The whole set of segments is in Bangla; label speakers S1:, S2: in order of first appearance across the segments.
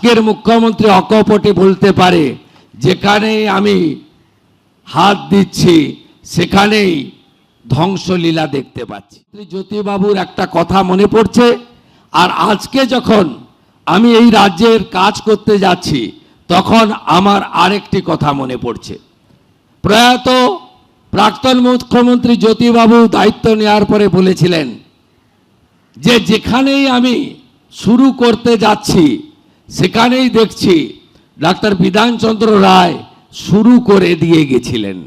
S1: আজকের মুখ্যমন্ত্রী অকপটে বলতে পারে যেখানেই আমি হাত দিচ্ছি সেখানেই ধ্বংসলীলা দেখতে পাচ্ছি। জ্যোতিবাবুর একটা কথা মনে পড়ছে, আর আজকে যখন আমি এই রাজ্যের কাজ করতে যাচ্ছি তখন আমার আরেকটি কথা মনে পড়ছে। প্রয়াত প্রাক্তন মুখ্যমন্ত্রী জ্যোতিবাবু দায়িত্ব নেওয়ার পরে বলেছিলেন যে যেখানেই আমি শুরু করতে যাচ্ছি সেখানেই দেখছি ডাক্তার বিধানচন্দ্র রায় শুরু করে দিয়ে গেছিলেন।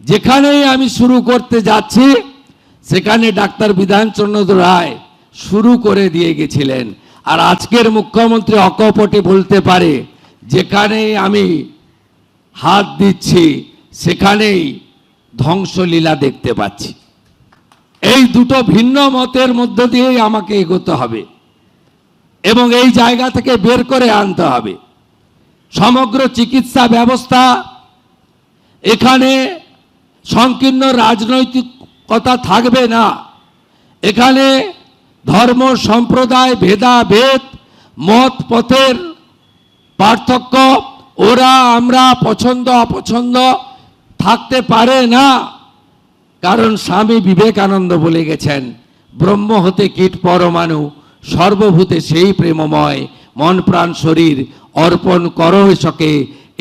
S1: যেখানেই আমি শুরু করতে যাচ্ছি সেখানে ডাক্তার বিধানচন্দ্র রায় শুরু করে দিয়ে গেছিলেন। আর আজকের মুখ্যমন্ত্রী অকপটে বলতে পারে যেখানেই আমি হাত দিচ্ছি সেখানেই ধ্বংসলীলা দেখতে পাচ্ছি। এই দুটো ভিন্ন মতের মধ্য দিয়েই আমাকে এগোতে হবে এবং এই জায়গা থেকে বের করে আনতে হবে। সমগ্র চিকিৎসা ব্যবস্থা এখানে সংকীর্ণ রাজনৈতিকতা থাকবে না। এখানে ধর্ম সম্প্রদায় ভেদাভেদ মত পথের পার্থক্য ওরা আমরা পছন্দ অপছন্দ থাকতে পারে না। কারণ স্বামী বিবেকানন্দ বলে গেছেন, ব্রহ্ম হতে কীট পরমাণু সর্বভূতে সেই প্রেমময়, মন প্রাণ শরীর অর্পণ করো এসকে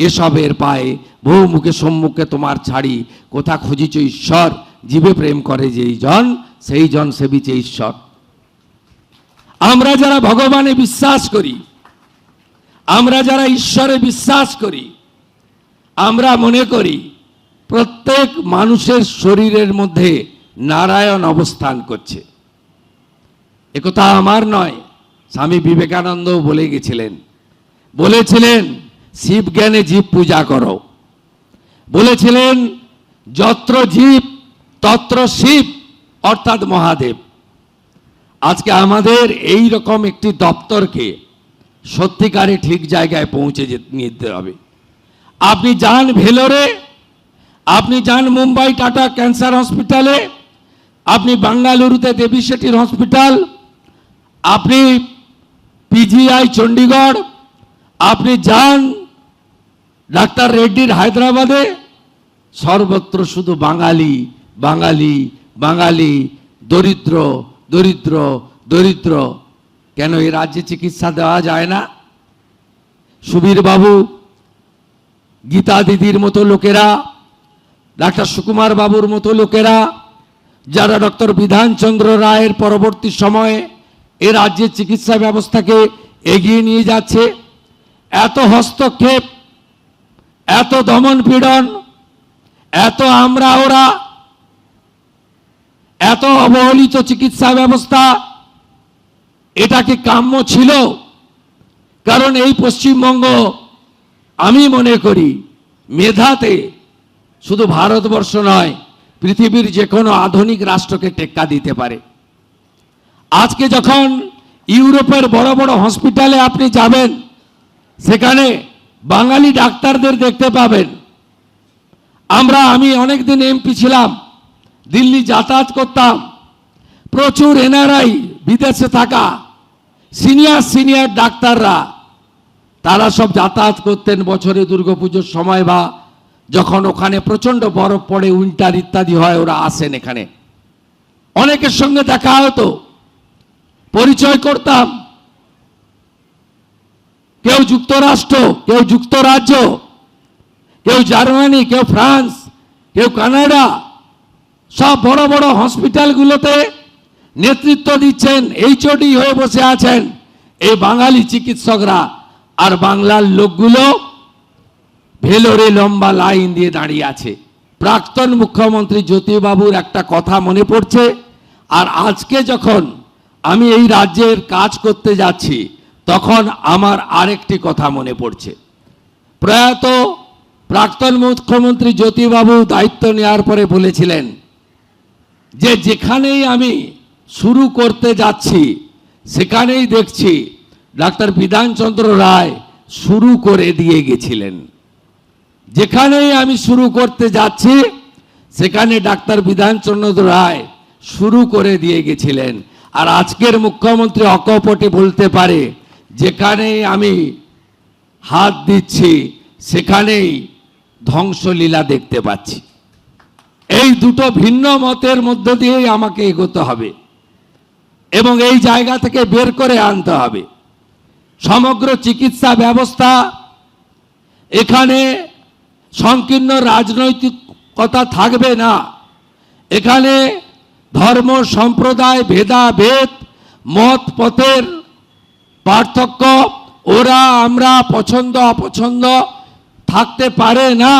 S1: এসবের পায়ে, বহু মুখে সম্মুখে তোমার ছাড়ি কোথা খুঁজিছ ঈশ্বর, জীবে প্রেম করে যেই জন সেই জন সেবিছে ঈশ্বর। আমরা যারা ভগবানে বিশ্বাস করি, আমরা যারা ঈশ্বরে বিশ্বাস করি, আমরা মনে করি প্রত্যেক মানুষের শরীরের মধ্যে নারায়ণ অবস্থান করছে। একথা আমার নয়, স্বামী বিবেকানন্দ বলে গেছিলেন, বলেছিলেন শিব জ্ঞানে জীব পূজা করো, বলেছিলেন যত্র জীব তত্র শিব অর্থাৎ মহাদেব। আজকে আমাদের এই রকম একটি দপ্তরকে সত্যিকারে ঠিক জায়গায় পৌঁছে নিতে হবে। আপনি যান ভেলোরে, আপনি যান মুম্বাই টাটা ক্যান্সার হসপিটালে, আপনি বেঙ্গালুরুতে দেবী শেঠির হসপিটাল, আপনি পিজিআই চণ্ডীগড়, আপনি যান ডাক্তার রেড্ডির হায়দ্রাবাদে, সর্বত্র শুধু বাঙালি বাঙালি বাঙালি, দরিদ্র দরিদ্র দরিদ্র। কেন এই রাজ্যে চিকিৎসা দেওয়া যায় না? সুবীর বাবু, গীতা দিদির মতো লোকেরা, ডাক্তার সুকুমার বাবুর মতো লোকেরা, যারা ডক্টর বিধানচন্দ্র রায়ের পরবর্তী সময়ে এ রাজ্যের চিকিৎসা ব্যবস্থাকে এগিয়ে নিয়ে যাচ্ছে, এত হস্তক্ষেপ, এত দমন পীড়ন, এত আমরা ওরা, এত অবহেলিত চিকিৎসা ব্যবস্থা, এটা কি কাম্য ছিল? কারণ এই পশ্চিমবঙ্গ আমি মনে করি মেধাতে শুধু ভারতবর্ষ নয়, পৃথিবীর যে কোনো আধুনিক রাষ্ট্রকে টেক্কা দিতে পারে। আজকে যখন ইউরোপের বড় বড় হসপিটালে আপনি যাবেন, সেখানে বাঙালি ডাক্তারদের দেখতে পাবেন। আমি অনেকদিন এমপি ছিলাম, দিল্লি যাতায়াত করতাম, প্রচুর এনআরআই বিদেশে থাকা সিনিয়র ডাক্তাররা, তারা সব যাতায়াত করতেন বছরে দুর্গাপুজোর সময় বা যখন ওখানে প্রচন্ড বরফ পড়ে, উইন্টার ইত্যাদি হয়, ওরা আসেন এখানে। অনেকের সঙ্গে দেখা হতো, পরিচয় করতাম। কেউ যুক্তরাষ্ট্র, কেউ যুক্তরাজ্য, কেউ জার্মানি, কেউ ফ্রান্স, কেউ কানাডা, সব বড় বড় হসপিটালগুলোতে নেতৃত্ব দিচ্ছেন, এইচওডি হয়ে বসে আছেন এই বাঙালি চিকিৎসকরা। আর বাংলার লোকগুলো ভেলোরে লম্বা লাইন দিয়ে দাঁড়িয়ে আছে। প্রাক্তন মুখ্যমন্ত্রী জ্যোতিবাবুর একটা কথা মনে পড়ছে, আর আজকে যখন আমি এই রাজ্যের কাজ করতে যাচ্ছি তখন আমার আরেকটি কথা মনে পড়ছে। প্রয়াত প্রাক্তন মুখ্যমন্ত্রী জ্যোতিবাবু দায়িত্ব নেওয়ার পরে বলেছিলেন যে যেখানেই আমি শুরু করতে যাচ্ছি সেখানেই দেখছি ডাক্তার বিধানচন্দ্র রায় শুরু করে দিয়ে গেছিলেন। যেখানেই আমি শুরু করতে যাচ্ছি সেখানে ডাক্তার বিধানচন্দ্র রায় শুরু করে দিয়ে গেছিলেন। আর আজকের মুখ্যমন্ত্রী অকপটে বলতে পারে যেখানেই আমি হাত দিচ্ছি সেখানেই ধ্বংসলীলা দেখতে পাচ্ছি। এই দুটো ভিন্ন মতের মধ্য দিয়েই আমাকে এগোতে হবে এবং এই জায়গা থেকে বের করে আনতে হবে। সমগ্র চিকিৎসা ব্যবস্থা এখানে সংকীর্ণ রাজনৈতিকতা থাকবে না। এখানে ধর্ম সম্প্রদায় ভেদাভেদ মত পথের পার্থক্য ওরা আমরা পছন্দ অপছন্দ থাকতে পারে না।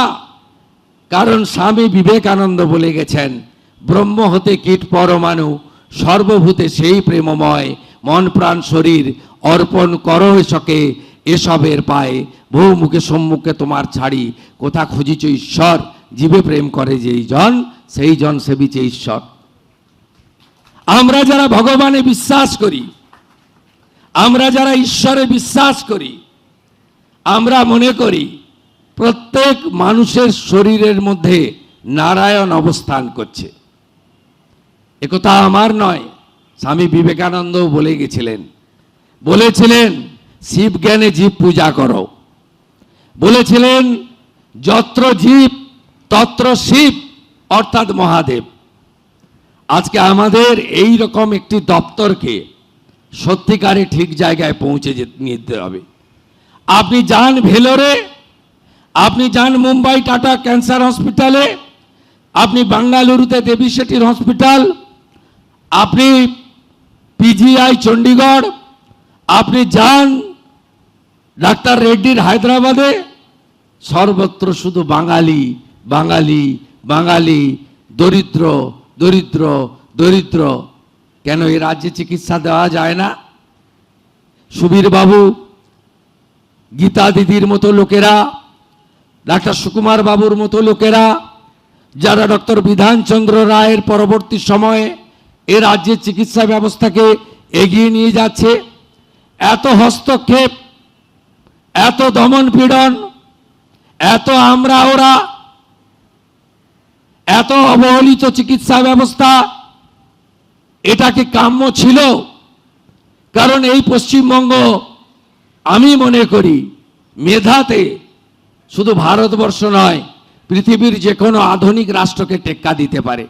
S1: কারণ স্বামী বিবেকানন্দ বলে গেছেন, ব্রহ্ম হতে কীট পরমাণু সর্বভূতে সেই প্রেমময়, মন প্রাণ শরীর অর্পণ করো এসকে এসবের পায়ে, বহু মুখে সম্মুখে তোমার ছাড়ি কোথা খুঁজিছ ঈশ্বর, জীবে প্রেম করে যেই জন সেই জন সেবিছে ঈশ্বর। আমরা যারা ভগবানে বিশ্বাস করি, আমরা যারা ঈশ্বরে বিশ্বাস করি, আমরা মনে করি প্রত্যেক মানুষের শরীরের মধ্যে নারায়ণ অবস্থান করছে। একথা আমার নয়, স্বামী বিবেকানন্দও বলে গেছিলেন, বলেছিলেন শিব জ্ঞানে জীব পূজা করো, বলেছিলেন যত্র জীব তত্র শিব অর্থাৎ মহাদেব। আজকে আমাদের এই রকম একটি দপ্তরকে সত্যিকারে ঠিক জায়গায় পৌঁছে নিতে হবে। আপনি যান ভেলোরে, আপনি যান মুম্বাই টাটা ক্যান্সার হসপিটালে, আপনি বাঙ্গালুরুতে দেবী শেঠির হসপিটাল, আপনি পিজিআই চণ্ডীগড়, আপনি যান ডাক্তার রেড্ডির হায়দ্রাবাদে, সর্বত্র শুধু বাঙালি বাঙালি বাঙালি, দরিদ্র দরিদ্র দরিদ্র। কেন এই রাজ্যে চিকিৎসা দেওয়া যায় না? সুবীর বাবু, গীতা দিদির মতো লোকেরা, ডাক্তার সুকুমার বাবুর মতো লোকেরা, যারা ডক্টর বিধানচন্দ্র রায়ের পরবর্তী সময়ে এ রাজ্যের চিকিৎসা ব্যবস্থাকে এগিয়ে নিয়ে যাচ্ছে, এত হস্তক্ষেপ, এত দমন পীড়ন, এত আমরা ওরা, এত অবহেলিত চিকিৎসা ব্যবস্থা, এটা কি কাম্য ছিল? কারণ এই পশ্চিমবঙ্গ আমি মনে করি মেধাতে শুধু ভারতবর্ষ নয়, পৃথিবীর যে কোনো আধুনিক রাষ্ট্রকে টেক্কা দিতে পারে।